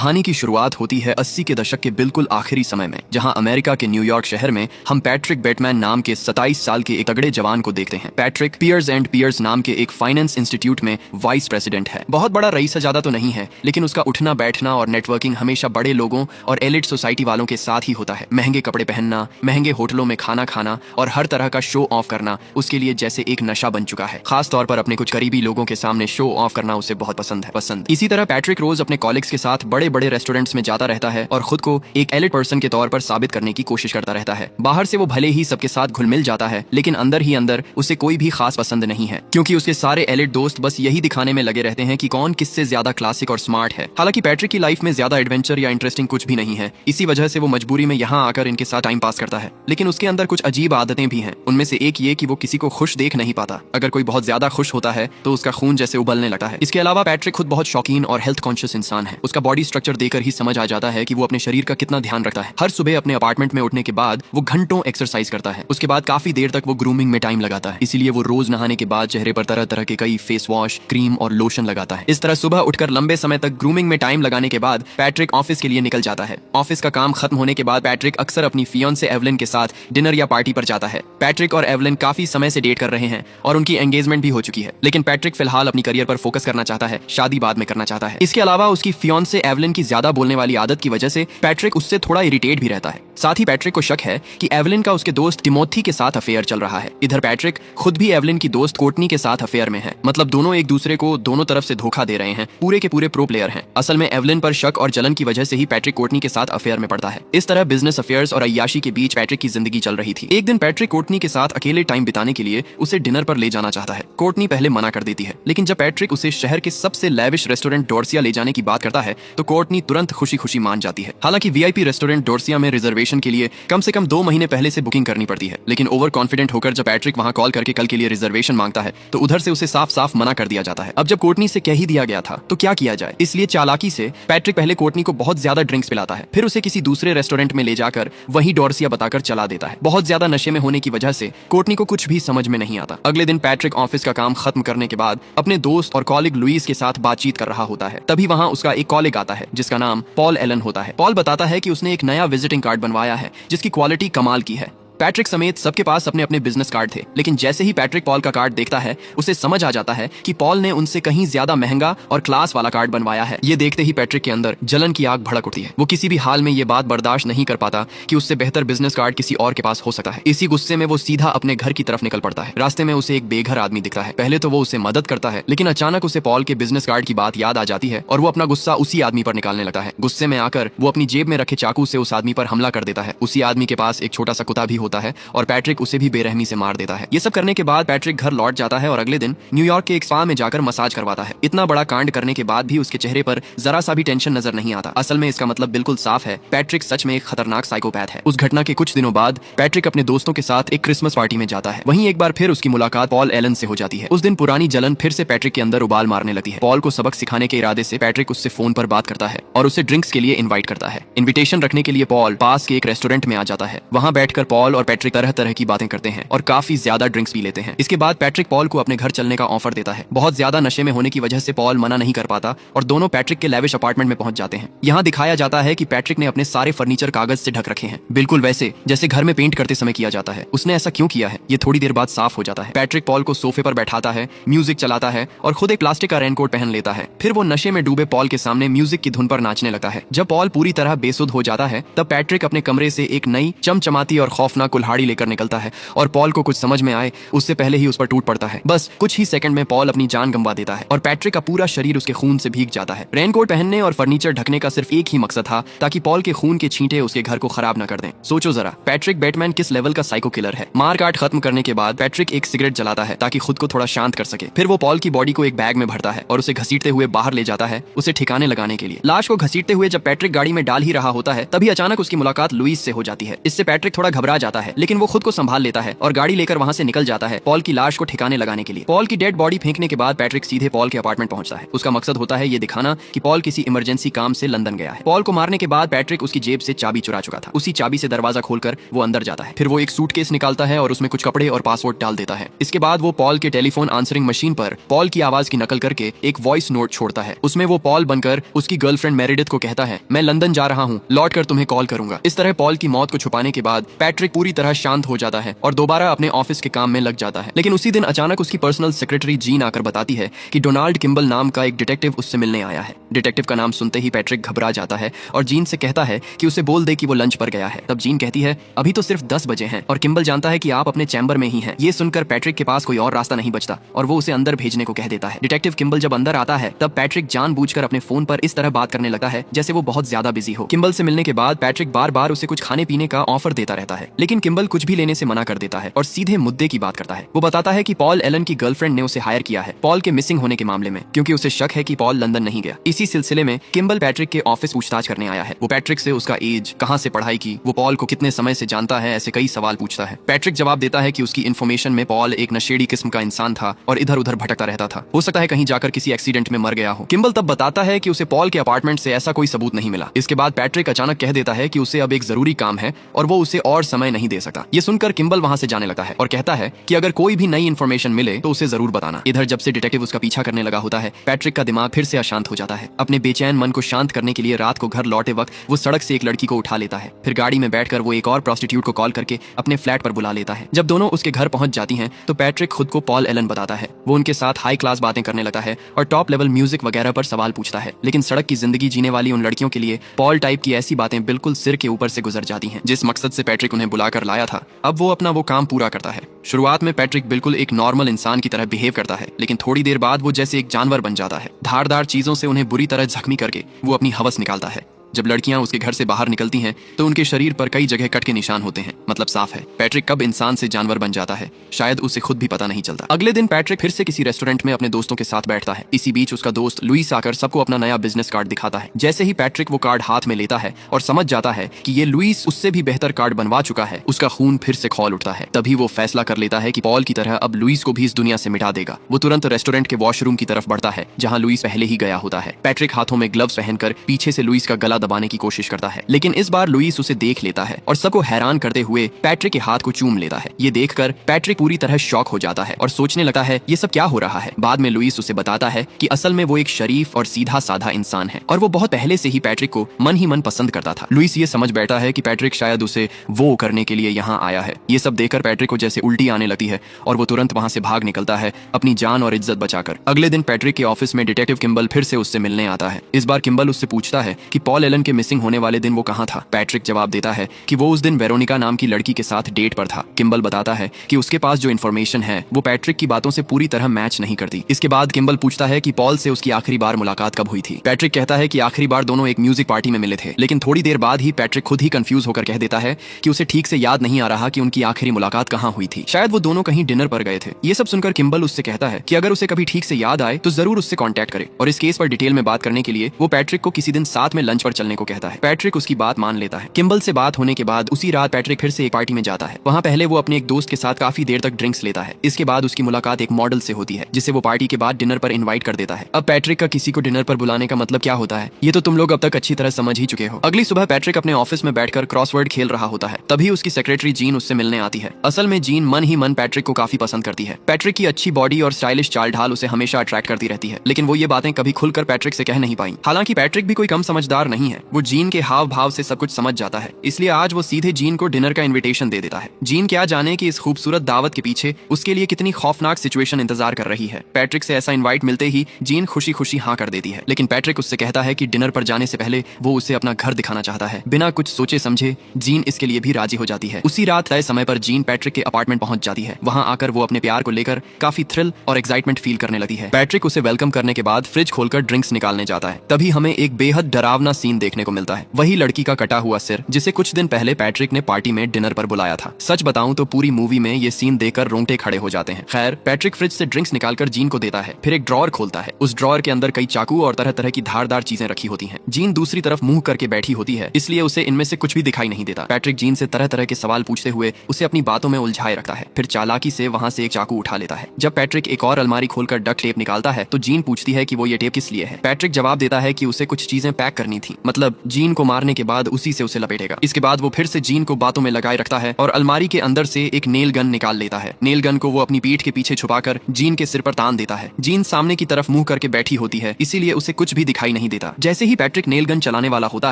कहानी की शुरुआत होती है 80 के दशक के बिल्कुल आखिरी समय में, जहां अमेरिका के न्यूयॉर्क शहर में हम पैट्रिक बेटमैन नाम के 27 साल के एक तगड़े जवान को देखते हैं। पैट्रिक पियर्स एंड पियर्स नाम के एक फाइनेंस इंस्टीट्यूट में वाइस प्रेसिडेंट है। बहुत बड़ा रईस ज्यादा तो नहीं है, लेकिन उसका उठना बैठना और नेटवर्किंग हमेशा बड़े लोगों और एलिट सोसाइटी वालों के साथ ही होता है। महंगे कपड़े पहनना, महंगे होटलों में खाना खाना और हर तरह का शो ऑफ करना उसके लिए जैसे एक नशा बन चुका है। खास तौर पर अपने कुछ करीबी लोगों के सामने शो ऑफ करना उसे बहुत पसंद। इसी तरह पैट्रिक रोज अपने कॉलिग्स के साथ बड़े बड़े रेस्टोरेंट्स में जाता रहता है और खुद को एक एलिट पर्सन के तौर पर साबित करने की कोशिश करता रहता है। बाहर से वो भले ही सबके साथ घुल मिल जाता है, लेकिन अंदर ही अंदर उसे कोई भी खास पसंद नहीं है, क्योंकि उसके सारे एलिट दोस्त बस यही दिखाने में लगे रहते हैं कि कौन किससे ज्यादा क्लासिक और स्मार्ट है। हालांकि पैट्रिक की लाइफ में ज्यादा एडवेंचर या इंटरेस्टिंग कुछ भी नहीं है, इसी वजह से वो मजबूरी में यहाँ आकर इनके साथ टाइम पास करता है। लेकिन उसके अंदर कुछ अजीब आदतें भी हैं। उनमें से एक ये कि वो किसी को खुश देख नहीं पाता। अगर कोई बहुत ज्यादा खुश होता है तो उसका खून जैसे उबलने लगता है। इसके अलावा पैट्रिक खुद बहुत शौकीन और हेल्थ कॉन्शियस इंसान है। उसका बॉडी स्ट्रक्चर देखकर ही समझ आ जाता है कि वो अपने शरीर का कितना ध्यान रखता है। हर सुबह अपने अपार्टमेंट में उठने के बाद वो घंटों एक्सरसाइज करता है। उसके बाद काफी देर तक वो ग्रूमिंग में टाइम लगाता है। इसीलिए वो रोज नहाने के बाद चेहरे पर तरह तरह के कई फेस वॉश, क्रीम और लोशन लगाता है। इस तरह सुबह उठकर लंबे समय तक ग्रूमिंग में टाइम लगाने के बाद पैट्रिक ऑफिस के लिए निकल जाता है। ऑफिस का काम खत्म होने के बाद पैट्रिक अक्सर अपनी फियांसे एवलिन के साथ डिनर या पार्टी पर जाता है। पैट्रिक और एवलिन काफी समय से डेट कर रहे हैं और उनकी एंगेजमेंट भी हो चुकी है, लेकिन पैट्रिक फिलहाल अपनी करियर पर फोकस करना चाहता है, शादी बाद में करना चाहता है। इसके अलावा उसकी फियांसे एवलिन की ज्यादा बोलने वाली आदत की वजह से पैट्रिक उससे थोड़ा इरिटेट भी रहता है। साथ ही पैट्रिक को शक है कि एवलिन का उसके दोस्त टिमोथी के साथ अफेयर चल रहा है। इधर पैट्रिक खुद भी एवलिन की दोस्त कोर्टनी के साथ अफेयर में है। मतलब दोनों एक दूसरे को दोनों तरफ से धोखा दे रहे हैं। पूरे के पूरे प्रो प्लेयर हैं। असल में एवलिन पर शक और जलन की वजह से ही पैट्रिक कोर्टनी के साथ अफेयर में पड़ता है। इस तरह बिजनेस अफेयर्स और अय्याशी के बीच पैट्रिक की जिंदगी चल रही थी। एक दिन पैट्रिक कोर्टनी के साथ अकेले टाइम बिताने के लिए उसे डिनर पर ले जाना चाहता है। कोर्टनी पहले मना कर देती है, लेकिन जब पैट्रिक उसे शहर के सबसे लेविश रेस्टोरेंट डोर्सिया ले जाने की बात करता है तो कोर्टनी तुरंत खुशी खुशी मान जाती है। हालांकि वीआईपी रेस्टोरेंट डोर्सिया में रिजर्वेशन के लिए कम से कम 2 महीने पहले से बुकिंग करनी पड़ती है, लेकिन ओवर कॉन्फिडेंट होकर जब पैट्रिक वहां कॉल करके कल के लिए रिजर्वेशन मांगता है तो उधर से उसे साफ साफ मना कर दिया जाता है। अब जब कोर्टनी से कह ही दिया गया था तो क्या किया जाए, इसलिए चालाकी से पैट्रिक पहले कोर्टनी को बहुत ज्यादा ड्रिंक्स पिलाता है, फिर उसे किसी दूसरे रेस्टोरेंट में ले जाकर वही डोर्सिया बताकर चला देता है। बहुत ज्यादा नशे में होने की वजह से कोर्टनी को कुछ भी समझ में नहीं आता। अगले दिन पैट्रिक ऑफिस का काम खत्म करने के बाद अपने दोस्त और कॉलिग लुइस के साथ बातचीत कर रहा होता है। तभी वहां उसका एक कॉलिग आता है जिसका नाम पॉल एलन होता है। पॉल बताता है कि उसने एक नया विजिटिंग कार्ड बनवाया है जिसकी क्वालिटी कमाल की है। पैट्रिक समेत सबके पास अपने अपने बिजनेस कार्ड थे, लेकिन जैसे ही पैट्रिक पॉल का कार्ड देखता है उसे समझ आ जाता है कि पॉल ने उनसे कहीं ज्यादा महंगा और क्लास वाला कार्ड बनवाया है। ये देखते ही पैट्रिक के अंदर जलन की आग भड़क उठती है। वो किसी भी हाल में ये बात बर्दाश्त नहीं कर पाता कि उससे बेहतर बिजनेस कार्ड किसी और के पास हो सकता है। इसी गुस्से में वो सीधा अपने घर की तरफ निकल पड़ता है। रास्ते में उसे एक बेघर आदमी दिखता है। पहले तो वो उसे मदद करता है, लेकिन अचानक उसे पॉल के बिजनेस कार्ड की बात याद आ जाती है और वो अपना गुस्सा उसी आदमी पर निकालने लगता है। गुस्से में आकर वो अपनी जेब में रखे चाकू से उस आदमी पर हमला कर देता है। उसी आदमी के पास एक छोटा सा कुत्ता भी होता है और पैट्रिक उसे भी बेरहमी से मार देता है। ये सब करने के बाद पैट्रिक घर लौट जाता है और अगले दिन न्यूयॉर्क के एक स्पा में जाकर मसाज करवाता है। इतना बड़ा कांड करने के बाद भी उसके चेहरे पर जरा सा भी टेंशन नजर नहीं आता। असल में इसका मतलब बिल्कुल साफ है, पैट्रिक सच में एक खतरनाक साइकोपैथ है। उस घटना के कुछ दिनों बाद पैट्रिक अपने दोस्तों के साथ एक क्रिसमस पार्टी में जाता है। वहीं एक बार फिर उसकी मुलाकात पॉल एलन से हो जाती है। उस दिन पुरानी जलन फिर से पैट्रिक के अंदर उबाल मारने लगती है। पॉल को सबक सिखाने के इरादे से पैट्रिक उससे फोन पर बात करता है और उसे ड्रिंक्स के लिए इन्वाइट करता है। इन्विटेशन रखने के लिए पॉल पास के एक रेस्टोरेंट में आ जाता है। वहां बैठकर पॉल और पैट्रिक तरह तरह की बातें करते हैं और काफी ज्यादा ड्रिंक्स पी लेते हैं। इसके बाद पैट्रिक पॉल को अपने घर चलने का ऑफर देता है। बहुत ज्यादा नशे में होने की वजह से पॉल मना नहीं कर पाता और दोनों पैट्रिक के लेविश अपार्टमेंट में पहुंच जाते हैं। यहाँ दिखाया जाता है कि पैट्रिक ने अपने सारे फर्नीचर कागज से ढक रखे हैं, बिल्कुल वैसे जैसे घर में पेंट करते समय किया जाता है। उसने ऐसा क्यों किया है ये थोड़ी देर बाद साफ हो जाता है। पैट्रिक पॉल को सोफे पर बैठाता है, म्यूजिक चलाता है और खुद एक प्लास्टिक का रेनकोट पहन लेता है। फिर वो नशे में डूबे पॉल के सामने म्यूजिक की धुन पर नाचने लगता है। जब पॉल पूरी तरह बेसुध हो जाता है तब पैट्रिक अपने कमरे से एक नई चमचमाती और खौफनाक कुल्हाड़ी लेकर निकलता है और पॉल को कुछ समझ में आए उससे पहले ही उस पर टूट पड़ता है। बस कुछ ही सेकंड में पॉल अपनी जान गंवा देता है और पैट्रिक का पूरा शरीर उसके खून से भीग जाता है। रेनकोट पहनने और फर्नीचर ढकने का सिर्फ एक ही मकसद था, ताकि पॉल के खून के छींटे उसके घर को खराब न कर दें। सोचो जरा, पैट्रिक बेटमैन किस लेवल का साइको किलर है। मार काट खत्म करने के बाद पैट्रिक एक सिगरेट जलाता है ताकि खुद को थोड़ा शांत कर सके। फिर वो पॉल की बॉडी को एक बैग में भरता है और उसे घसीटते हुए बाहर ले जाता है उसे ठिकाने लगाने के लिए। लाश को घसीटते हुए जब पैट्रिक गाड़ी में डाल ही रहा होता है तभी अचानक उसकी मुलाकात लुइस से हो जाती है। इससे पैट्रिक थोड़ा घबरा जाता जाता है, लेकिन वो खुद को संभाल लेता है और गाड़ी लेकर वहाँ से निकल जाता है पॉल की लाश को ठिकाने लगाने के लिए। पॉल की डेड बॉडी फेंकने के बाद पैट्रिक सीधे पॉल के अपार्टमेंट पहुंचता है। उसका मकसद होता है ये दिखाना कि पॉल किसी इमरजेंसी काम से लंदन गया है। पॉल को मारने के बाद पैट्रिक उसकी जेब से चाबी चुरा चुका था। उसी चाबी से दरवाजा खोलकर वो अंदर जाता है। फिर वो एक सूटकेस निकालता है और उसमें कुछ कपड़े और पासवर्ड डाल देता है। इसके बाद वो पॉल के टेलीफोन आंसरिंग मशीन पर पॉल की आवाज की नकल करके एक वॉइस नोट छोड़ता है। उसमें वो पॉल बनकर उसकी गर्लफ्रेंड मेरिडिथ को कहता है, मैं लंदन जा रहा हूँ, लौट कर तुम्हें कॉल करूंगा। इस तरह पॉल की मौत को छुपाने के बाद पैट्रिक पूरी तरह शांत हो जाता है और दोबारा अपने ऑफिस के काम में लग जाता है। लेकिन उसी दिन अचानक उसकी पर्सनल सेक्रेटरी जीन आकर बताती है कि डोनाल्ड किम्बल नाम का एक डिटेक्टिव उससे मिलने आया है। डिटेक्टिव का नाम सुनते ही पैट्रिक घबरा जाता है और जीन से कहता है कि उसे बोल दे कि वो लंच पर गया है। तब जीन कहती है, अभी तो सिर्फ 10 बजे हैं और किम्बल जानता है कि आप अपने चैम्बर में ही हैं। ये सुनकर पैट्रिक के पास कोई और रास्ता नहीं बचता और वो उसे अंदर भेजने को कह देता है। डिटेक्टिव किम्बल जब अंदर आता है तब पैट्रिक जानबूझकर अपने फोन पर इस तरह बात करने लगता है जैसे वो बहुत ज्यादा बिजी हो। किम्बल से मिलने के बाद पैट्रिक बार बार उसे कुछ खाने पीने का ऑफर देता रहता है, लेकिन किम्बल कुछ भी लेने से मना कर देता है और सीधे मुद्दे की बात करता है। वो बताता है कि पॉल एलन की गर्लफ्रेंड ने उसे हायर किया है पॉल के मिसिंग होने के मामले में, क्योंकि उसे शक है कि पॉल लंदन नहीं गया। इसी सिलसिले में किम्बल पैट्रिक के ऑफिस पूछताछ करने आया है। वो पैट्रिक से उसका एज, कहां से पढ़ाई की, वो पॉल को कितने समय से जानता है, ऐसे कई सवाल पूछता है। पैट्रिक जवाब देता है कि उसकी इन्फॉर्मेशन में पॉल एक नशेड़ी किस्म का इंसान था और इधर उधर भटकता रहता था। हो सकता है कहीं जाकर किसी एक्सीडेंट में मर गया हो। किम्बल तब बताता है कि उसे पॉल के अपार्टमेंट से ऐसा कोई सबूत नहीं मिला। इसके बाद पैट्रिक अचानक कह देता है कि उसे अब एक जरूरी काम है और वो उसे और समय नहीं दे सकता। ये सुनकर किम्बल वहां से जाने लगता है और कहता है कि अगर कोई भी नई इन्फॉर्मेशन मिले तो उसे जरूर बताना। इधर जब से डिटेक्टिव उसका पीछा करने लगा होता है, पैट्रिक का दिमाग फिर से अशांत हो जाता है। अपने बेचैन मन को शांत करने के लिए रात को घर लौटे वक्त वो सड़क से एक लड़की को उठा लेता है। फिर गाड़ी में बैठकर वो एक और प्रोस्टिट्यूट को कॉल करके अपने फ्लैट पर बुला लेता है। जब दोनों उसके घर पहुंच जाती हैं तो पैट्रिक खुद को पॉल एलन बताता है। वो उनके साथ हाई क्लास बातें करने लगता है और टॉप लेवल म्यूजिक वगैरह पर सवाल पूछता है। लेकिन सड़क की जिंदगी जीने वाली उन लड़कियों के लिए पॉल टाइप की ऐसी बातें बिल्कुल सिर के ऊपर से गुजर जाती हैं। जिस मकसद से पैट्रिक उन्हें बुलाकर लाया था, अब वो अपना वो काम पूरा करता है। शुरुआत में पैट्रिक बिल्कुल एक नॉर्मल इंसान की तरह बिहेव करता है, लेकिन थोड़ी देर बाद वो जैसे एक जानवर बन जाता है। धारदार चीजों से उन्हें बुरी तरह जख्मी करके वो अपनी हवस निकालता है। जब लड़कियां उसके घर से बाहर निकलती हैं तो उनके शरीर पर कई जगह कट के निशान होते हैं। मतलब साफ है, पैट्रिक कब इंसान से जानवर बन जाता है शायद उसे खुद भी पता नहीं चलता। अगले दिन पैट्रिक फिर से किसी रेस्टोरेंट में अपने दोस्तों के साथ बैठता है। इसी बीच उसका दोस्त लुइस आकर सबको अपना नया बिजनेस कार्ड दिखाता है। जैसे ही पैट्रिक वो कार्ड हाथ में लेता है और समझ जाता है कि ये लुइस उससे भी बेहतर कार्ड बनवा चुका है, उसका खून फिर से खौल उठता है। तभी वो फैसला कर लेता है कि पॉल की तरह अब लुइस को भी इस दुनिया से मिटा देगा। वो तुरंत रेस्टोरेंट के वॉशरूम की तरफ बढ़ता है जहाँ लुइस पहले ही गया होता है। पैट्रिक हाथों में ग्लव्स पहनकर पीछे से लुइस का गला दबाने की कोशिश करता है, लेकिन इस बार लुइस उसे देख लेता है और सबको हैरान करते हुए पैट्रिक के हाथ को चूम लेता है। ये देखकर पैट्रिक पूरी तरह शॉक हो जाता है और सोचने लगता है ये सब क्या हो रहा है। बाद में लुइस उसे बताता है कि असल में वो एक शरीफ और सीधा साधा इंसान है और वो बहुत पहले से ही पैट्रिक को मन ही मन पसंद करता था। लुइस ये समझ बैठा है कि पैट्रिक शायद उसे वो करने के लिए यहाँ आया है। ये सब देखकर पैट्रिक को जैसे उल्टी आने लगती है और वो तुरंत वहां से भाग निकलता है अपनी जान और इज्जत बचाकर। अगले दिन पैट्रिक के ऑफिस में डिटेक्टिव किम्बल फिर से उससे मिलने आता है। इस बार किम्बल उससे पूछता है कि पॉल एलन के मिसिंग होने वाले दिन वो कहाँ था। पैट्रिक जवाब देता है कि वो उस दिन वेरोनिका नाम की लड़की के साथ डेट पर था। किम्बल बताता है कि उसके पास जो इन्फॉर्मेशन है वो पैट्रिक की बातों से पूरी तरह मैच नहीं करती। इसके बाद किम्बल पूछता है कि पॉल से उसकी आखिरी बार मुलाकात कब हुई थी। पैट्रिक कहता है कि आखिरी बार दोनों एक म्यूजिक पार्टी में मिले थे, लेकिन थोड़ी देर बाद ही पैट्रिक खुद ही कंफ्यूज होकर कह देता है कि उसे ठीक से याद नहीं आ रहा कि उनकी आखिरी मुलाकात कहाँ हुई थी। शायद वो दोनों कहीं डिनर पर गए थे। ये सब सुनकर किम्बल उससे कहता है कि अगर उसे कभी ठीक से याद आए तो जरूर उससे कॉन्टैक्ट करे और इस केस पर डिटेल में बात करने के लिए वो पैट्रिक को किसी दिन साथ में लंच पर चलने को कहता है। पैट्रिक उसकी बात मान लेता है। किम्बल से बात होने के बाद उसी रात पैट्रिक फिर से एक पार्टी में जाता है। वहाँ पहले वो अपने एक दोस्त के साथ काफी देर तक ड्रिंक्स लेता है। इसके बाद उसकी मुलाकात एक मॉडल से होती है जिसे वो पार्टी के बाद डिनर पर इनवाइट कर देता है। अब पैट्रिक का किसी को डिनर पर बुलाने का मतलब क्या होता है ये तो तुम लोग अब तक अच्छी तरह समझ ही चुके हो। अगली सुबह पैट्रिक अपने ऑफिस में बैठकर क्रॉसवर्ड खेल रहा होता है। तभी उसकी सेक्रेटरी जीन उससे मिलने आती है। असल में जीन मन ही मन पैट्रिक को काफी पसंद करती है। पैट्रिक की अच्छी बॉडी और स्टाइलिश चाल ढाल उसे हमेशा अट्रैक्ट करती रहती है, लेकिन वो ये बातें कभी खुलकर पैट्रिक से कह नहीं पाई। हालांकि पैट्रिक भी कोई कम समझदार नहीं है। वो जीन के हाव भाव से सब कुछ समझ जाता है, इसलिए आज वो सीधे जीन को डिनर का इनविटेशन दे देता है। जीन क्या जाने कि इस खूबसूरत दावत के पीछे उसके लिए कितनी खौफनाक सिचुएशन इंतजार कर रही है। पैट्रिक से ऐसा इनवाइट मिलते ही जीन खुशी खुशी हाँ कर देती है, लेकिन पैट्रिक उससे कहता है कि डिनर पर जाने से पहले वो उसे अपना घर दिखाना चाहता है। बिना कुछ सोचे समझे जीन इसके लिए भी राजी हो जाती है। उसी रात तय समय पर जीन पैट्रिक के अपार्टमेंट पहुंच जाती है। वहां आकर वो अपने प्यार को लेकर काफी थ्रिल और एक्साइटमेंट फील करने लगती है। पैट्रिक उसे वेलकम करने के बाद फ्रिज खोलकर ड्रिंक्स निकालने जाता है। तभी हमें एक बेहद डरावना सीन सीन देखने को मिलता है। वही लड़की का कटा हुआ सिर जिसे कुछ दिन पहले पैट्रिक ने पार्टी में डिनर पर बुलाया था। सच बताऊं तो पूरी मूवी में ये सीन देखकर रोंगटे खड़े हो जाते हैं। खैर, पैट्रिक फ्रिज से ड्रिंक्स निकालकर जीन को देता है, फिर एक ड्रॉअर खोलता है। उस ड्रॉअर के अंदर कई चाकू और तरह तरह की धारदार चीजें रखी होती हैं। जीन दूसरी तरफ मुंह करके बैठी होती है, इसलिए उसे इनमें से कुछ भी दिखाई नहीं देता। पैट्रिक जीन से तरह तरह के सवाल पूछते हुए उसे अपनी बातों में उलझाए रखता है, फिर चालाकी से वहां से एक चाकू उठा लेता है। जब पैट्रिक एक और अलमारी खोलकर डक्ट टेप निकालता है तो जीन पूछती है कि वो ये टेप किस लिए है। पैट्रिक जवाब देता है कि उसे कुछ चीजें पैक करनी थी, मतलब जीन को मारने के बाद उसी से उसे लपेटेगा। इसके बाद वो फिर से जीन को बातों में लगाए रखता है और अलमारी के अंदर से एक नेल गन निकाल लेता है। नेल गन को वो अपनी पीठ के पीछे छुपाकर जीन के सिर पर तान देता है। जीन सामने की तरफ मुंह करके बैठी होती है, इसीलिए उसे कुछ भी दिखाई नहीं देता। जैसे ही पैट्रिक नेल गन चलाने वाला होता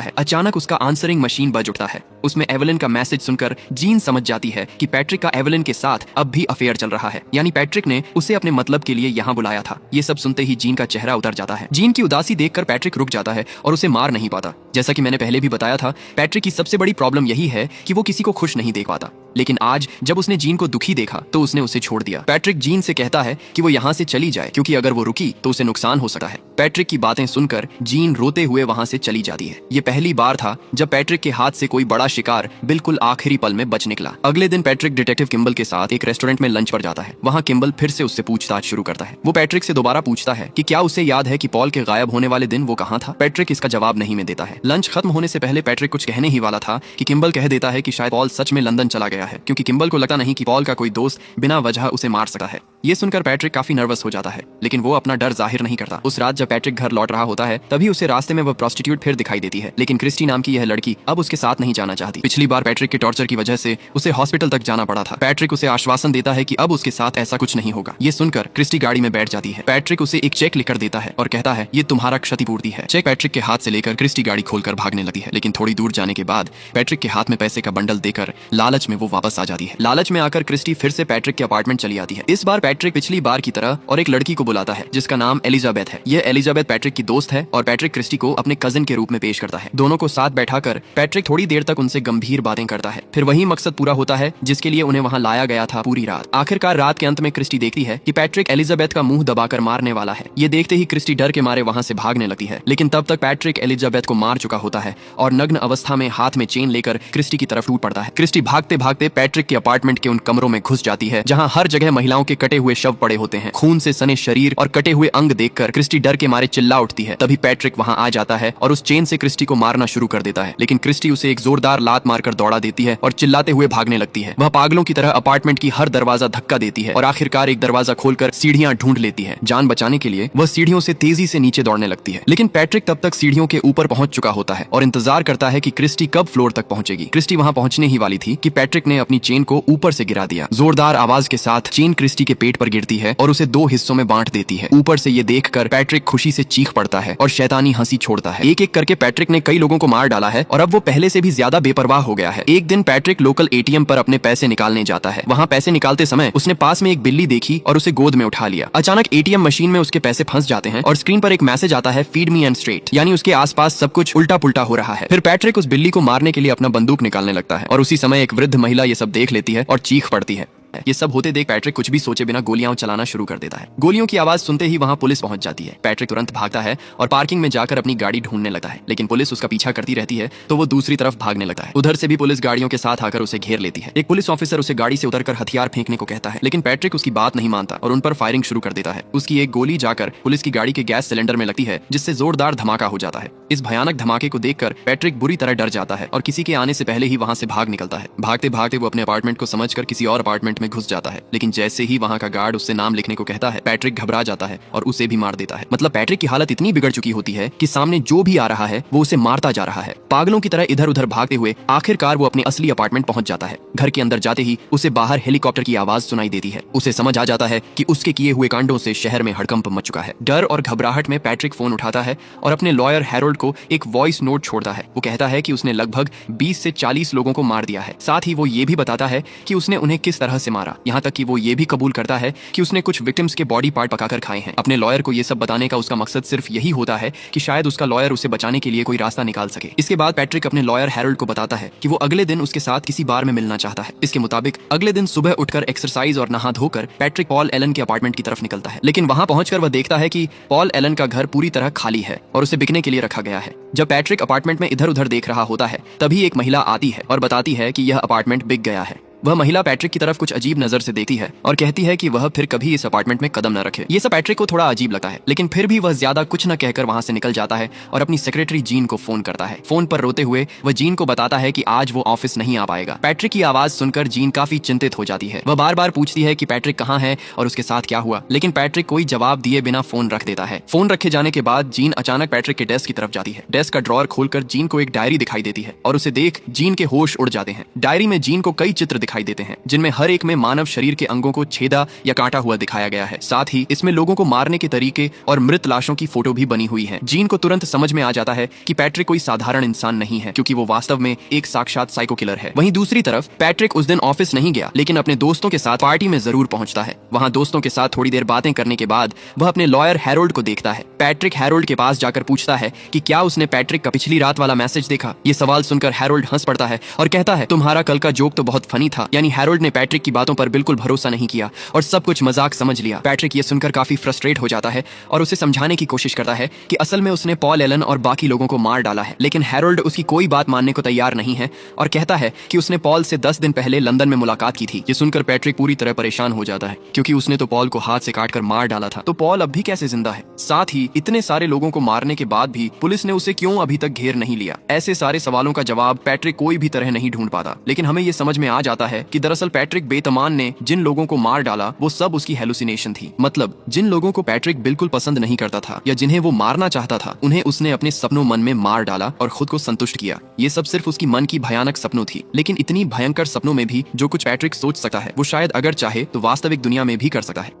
है, अचानक उसका आंसरिंग मशीन बज उठता है। उसमें एवेलिन का मैसेज सुनकर जीन समझ जाती है कि पैट्रिक का एवेलिन के साथ अब भी अफेयर चल रहा है, यानी पैट्रिक ने उसे अपने मतलब के लिए यहाँ बुलाया था। ये सब सुनते ही जीन का चेहरा उतर जाता है। जीन की उदासी देखकर पैट्रिक रुक जाता है और उसे मार नहीं पाता। जैसा कि मैंने पहले भी बताया था, पैट्रिक की सबसे बड़ी प्रॉब्लम यही है कि वो किसी को खुश नहीं देख पाता। लेकिन आज जब उसने जीन को दुखी देखा तो उसने उसे छोड़ दिया। पैट्रिक जीन से कहता है कि वो यहाँ से चली जाए, क्योंकि अगर वो रुकी तो उसे नुकसान हो सकता है। पैट्रिक की बातें सुनकर जीन रोते हुए वहां से चली जाती है। ये पहली बार था जब पैट्रिक के हाथ से कोई बड़ा शिकार बिल्कुल आखिरी पल में बच निकला। अगले दिन पैट्रिक डिटेक्टिव किम्बल के साथ एक रेस्टोरेंट में लंच पर जाता है। वहाँ किम्बल फिर से उससे पूछताछ शुरू करता है। वो पैट्रिक से दोबारा पूछता है कि क्या उसे याद है कि पॉल के गायब होने वाले दिन वो कहाँ था। पैट्रिक इसका जवाब नहीं में देता है। लंच खत्म होने से पहले पैट्रिक कुछ कहने ही वाला था कि किम्बल कह देता है कि शायद पॉल सच में लंदन चला गया है, क्योंकि किम्बल को लगता नहीं कि पॉल का कोई दोस्त बिना वजह उसे मार सकता है। ये सुनकर पैट्रिक काफी नर्वस हो जाता है, लेकिन वो अपना डर जाहिर नहीं करता। उस रात जब पैट्रिक घर लौट रहा होता है, तभी उसे रास्ते में वह प्रोस्टिट्यूट फिर दिखाई देती है, लेकिन क्रिस्टी नाम की यह लड़की अब उसके साथ नहीं जाना चाहती। पिछली बार पैट्रिक के टॉर्चर की वजह से उसे हॉस्पिटल तक जाना पड़ा था। पैट्रिक उसे आश्वासन देता है कि अब उसके साथ ऐसा कुछ नहीं होगा। ये सुनकर क्रिस्टी गाड़ी में बैठ जाती है। पैट्रिक उसे एक चेक लिखकर देता है और कहता है ये तुम्हारा क्षतिपूर्ति है। चेक पैट्रिक के हाथ से लेकर क्रिस्टी गाड़ी खोलकर भागने लगती है, लेकिन थोड़ी दूर जाने के बाद पैट्रिक के हाथ में पैसे का बंडल देकर लालच में वो वापस आ जाती है। लालच में आकर क्रिस्टी फिर से पैट्रिक के अपार्टमेंट चली आती है। इस बार पैट्रिक पिछली बार की तरह और एक लड़की को बुलाता है जिसका नाम एलिजाबेथ है। ये एलिजाबेथ पैट्रिक की दोस्त है और पैट्रिक क्रिस्टी को अपने कजिन के रूप में पेश करता है। दोनों को साथ बैठाकर पैट्रिक थोड़ी देर तक उनसे गंभीर बातें करता है। फिर वही मकसद पूरा होता है जिसके लिए उन्हें वहां लाया गया था पूरी रात। आखिरकार रात के अंत में क्रिस्टी देखती है कि पैट्रिक एलिजाबेथ का मुंह दबाकर मारने वाला है। ये देखते ही क्रिस्टी डर के मारे वहां से भागने लगती है, लेकिन तब तक पैट्रिक एलिजाबेथ को मार चुका होता है और नग्न अवस्था में हाथ में चेन लेकर क्रिस्टी की तरफ टूट पड़ता है। क्रिस्टी भागते भागते पैट्रिक के अपार्टमेंट के उन कमरों में घुस जाती है जहां हर जगह महिलाओं के कटे हुए शव पड़े होते हैं। खून से सने शरीर और कटे हुए अंग देखकर क्रिस्टी डर के मारे चिल्ला उठती है। तभी पैट्रिक वहां आ जाता है और उस चेन से क्रिस्टी को मारना शुरू कर देता है, लेकिन क्रिस्टी उसे एक जोरदार लात मारकर दौड़ा देती है और चिल्लाते हुए भागने लगती है। वह पागलों की तरह अपार्टमेंट की हर दरवाजा धक्का देती है और आखिरकार एक दरवाजा खोलकर सीढ़ियां ढूंढ लेती है। जान बचाने के लिए वह सीढ़ियों से तेजी से नीचे दौड़ने लगती है, लेकिन पैट्रिक तब तक सीढ़ियों के ऊपर पहुंच चुका होता है और इंतजार करता है कि क्रिस्टी कब फ्लोर तक पहुंचेगी। क्रिस्टी वहां पहुंचने ही वाली थी कि पैट्रिक ने अपनी चेन को ऊपर से गिरा दिया। जोरदार आवाज के साथ चेन क्रिस्टी के पेट पर गिरती है और उसे दो हिस्सों में बांट देती है। ऊपर से ये देखकर पैट्रिक खुशी से चीख पड़ता है और शैतानी हंसी छोड़ता है। एक एक करके पैट्रिक ने कई लोगों को मार डाला है और अब वो पहले से भी ज्यादा बेपरवाह हो गया है। एक दिन पैट्रिक लोकल एटीएम पर अपने पैसे निकालने जाता है। वहाँ पैसे निकालते समय उसने पास में एक बिल्ली देखी और उसे गोद में उठा लिया। अचानक एटीएम मशीन में उसके पैसे फंस जाते हैं और स्क्रीन पर एक मैसेज आता है, फीड मी एंड स्ट्रेट, यानी उसके आसपास सब कुछ उल्टा पुल्टा हो रहा है। फिर पैट्रिक उस बिल्ली को मारने के लिए अपना बंदूक निकालने लगता है और उसी समय एक वृद्ध महिला ये सब देख लेती है और चीख पड़ती है। ये सब होते देख पैट्रिक कुछ भी सोचे बिना गोलियां चलाना शुरू कर देता है। गोलियों की आवाज सुनते ही वहां पुलिस पहुंच जाती है। पैट्रिक तुरंत भागता है और पार्किंग में जाकर अपनी गाड़ी ढूंढने लगता है, लेकिन पुलिस उसका पीछा करती रहती है तो वो दूसरी तरफ भागने लगता है। उधर से भी पुलिस गाड़ियों के साथ आकर उसे घेर लेती है। एक पुलिस ऑफिसर उसे गाड़ी से उतरकर हथियार फेंकने को कहता है, लेकिन पैट्रिक उसकी बात नहीं मानता और उन पर फायरिंग शुरू कर देता है। उसकी एक गोली जाकर पुलिस की गाड़ी के गैस सिलेंडर में लगती है, जिससे जोरदार धमाका हो जाता है। इस भयानक धमाके को देखकर पैट्रिक बुरी तरह डर जाता है और किसी के आने से पहले ही वहां से भाग निकलता है। भागते भागते वो अपने अपार्टमेंट को समझकर किसी और अपार्टमेंट में घुस जाता है, लेकिन जैसे ही वहां का गार्ड उससे नाम लिखने को कहता है, पैट्रिक घबरा जाता है और उसे भी मार देता है। मतलब पैट्रिक की हालत इतनी बिगड़ चुकी होती है कि सामने जो भी आ रहा है वो उसे मारता जा रहा है। पागलों की तरह इधर उधर भागते हुए आखिरकार वो अपने असली अपार्टमेंट पहुंच जाता है। घर के अंदर जाते ही उसे बाहर हेलीकॉप्टर की आवाज सुनाई देती है। उसे समझ आ जाता है कि उसके किए हुए कांडों से शहर में हड़कंप मच चुका है। डर और घबराहट में पैट्रिक फोन उठाता है और अपने लॉयर हैरोल्ड को एक वॉइस नोट छोड़ता है। वो कहता है कि उसने लगभग 20 से 40 लोगों को मार दिया है। साथ ही वो ये भी बताता है कि उसने उन्हें किस तरह से से मारा। यहाँ तक कि वो ये भी कबूल करता है कि उसने कुछ विक्टिम्स के बॉडी पार्ट पकाकर खाए हैं। अपने लॉयर को ये सब बताने का उसका मकसद सिर्फ यही होता है कि शायद उसका लॉयर उसे बचाने के लिए कोई रास्ता निकाल सके। इसके बाद पैट्रिक अपने लॉयर हैरोल्ड को बताता है कि वो अगले दिन उसके साथ किसी बार में मिलना चाहता है। इसके मुताबिक अगले दिन सुबह उठकर एक्सरसाइज और नहा धोकर पैट्रिक पॉल एलन के अपार्टमेंट की तरफ निकलता है, लेकिन वहां पहुंचकर वह देखता है कि पॉल एलन का घर पूरी तरह खाली है और उसे बिकने के लिए रखा गया है। जब पैट्रिक अपार्टमेंट में इधर उधर देख रहा होता है तभी एक महिला आती है और बताती है कि यह अपार्टमेंट बिक गया है। वह महिला पैट्रिक की तरफ कुछ अजीब नजर से देखती है और कहती है कि वह फिर कभी इस अपार्टमेंट में कदम न रखे। ये सब पैट्रिक को थोड़ा अजीब लगता है, लेकिन फिर भी वह ज्यादा कुछ न कहकर वहां से निकल जाता है और अपनी सेक्रेटरी जीन को फोन करता है। फोन पर रोते हुए वह जीन को बताता है कि आज वो ऑफिस नहीं आ पाएगा। पैट्रिक की आवाज सुनकर जीन काफी चिंतित हो जाती है। वह बार बार पूछती है कि पैट्रिक कहाँ है और उसके साथ क्या हुआ, लेकिन पैट्रिक कोई जवाब दिए बिना फोन रख देता है। फोन रखे जाने के बाद जीन अचानक पैट्रिक के डेस्क की तरफ जाती है। डेस्क का ड्रॉअर खोलकर जीन को एक डायरी दिखाई देती है और उसे देख जीन के होश उड़ जाते हैं। डायरी में जीन को कई चित्र दिखाई देते हैं जिनमें हर एक में मानव शरीर के अंगों को छेदा या काटा हुआ दिखाया गया है। साथ ही इसमें लोगों को मारने के तरीके और मृत लाशों की फोटो भी बनी हुई है। जीन को तुरंत समझ में आ जाता है कि पैट्रिक कोई साधारण इंसान नहीं है, क्योंकि वो वास्तव में एक साक्षात साइको किलर है। वहीं दूसरी तरफ पैट्रिक उस दिन ऑफिस नहीं गया, लेकिन अपने दोस्तों के साथ पार्टी में जरूर पहुंचता है। वहां दोस्तों के साथ थोड़ी देर बातें करने के बाद वह अपने लॉयर हैरोल्ड को देखता है। पैट्रिक हैरोल्ड के पास जाकर पूछता है कि क्या उसने पैट्रिक का पिछली रात वाला मैसेज देखा। ये सवाल सुनकर हैरोल्ड हंस पड़ता है और कहता है, तुम्हारा कल का जोक तो बहुत फनी था। यानी हैरोल्ड ने पैट्रिक की बातों पर बिल्कुल भरोसा नहीं किया और सब कुछ मजाक समझ लिया। पैट्रिक ये सुनकर काफी फ्रस्ट्रेट हो जाता है और उसे समझाने की कोशिश करता है कि असल में उसने पॉल एलन और बाकी लोगों को मार डाला है, लेकिन हैरोल्ड उसकी कोई बात मानने को तैयार नहीं है और कहता है कि उसने पॉल से 10 दिन पहले लंदन में मुलाकात की थी। ये सुनकर पैट्रिक पूरी तरह परेशान हो जाता है, क्योंकि उसने तो पॉल को हाथ से काटकर मार डाला था, तो पॉल अब भी कैसे जिंदा है। साथ ही इतने सारे लोगों को मारने के बाद भी पुलिस ने उसे क्यों अभी तक घेर नहीं लिया। ऐसे सारे सवालों का जवाब पैट्रिक कोई भी तरह नहीं ढूंढ पाता, लेकिन हमें ये समझ में आ जाता है कि दरअसल पैट्रिक बेतमान ने जिन लोगों को मार डाला वो सब उसकी हेलुसिनेशन थी। मतलब जिन लोगों को पैट्रिक बिल्कुल पसंद नहीं करता था या जिन्हें वो मारना चाहता था, उन्हें उसने अपने सपनों मन में मार डाला और खुद को संतुष्ट किया। ये सब सिर्फ उसकी मन की भयानक सपनों थी, लेकिन इतनी भयंकर सपनों में भी जो कुछ पैट्रिक सोच सकता है वो शायद अगर चाहे तो वास्तविक दुनिया में भी कर सकता है।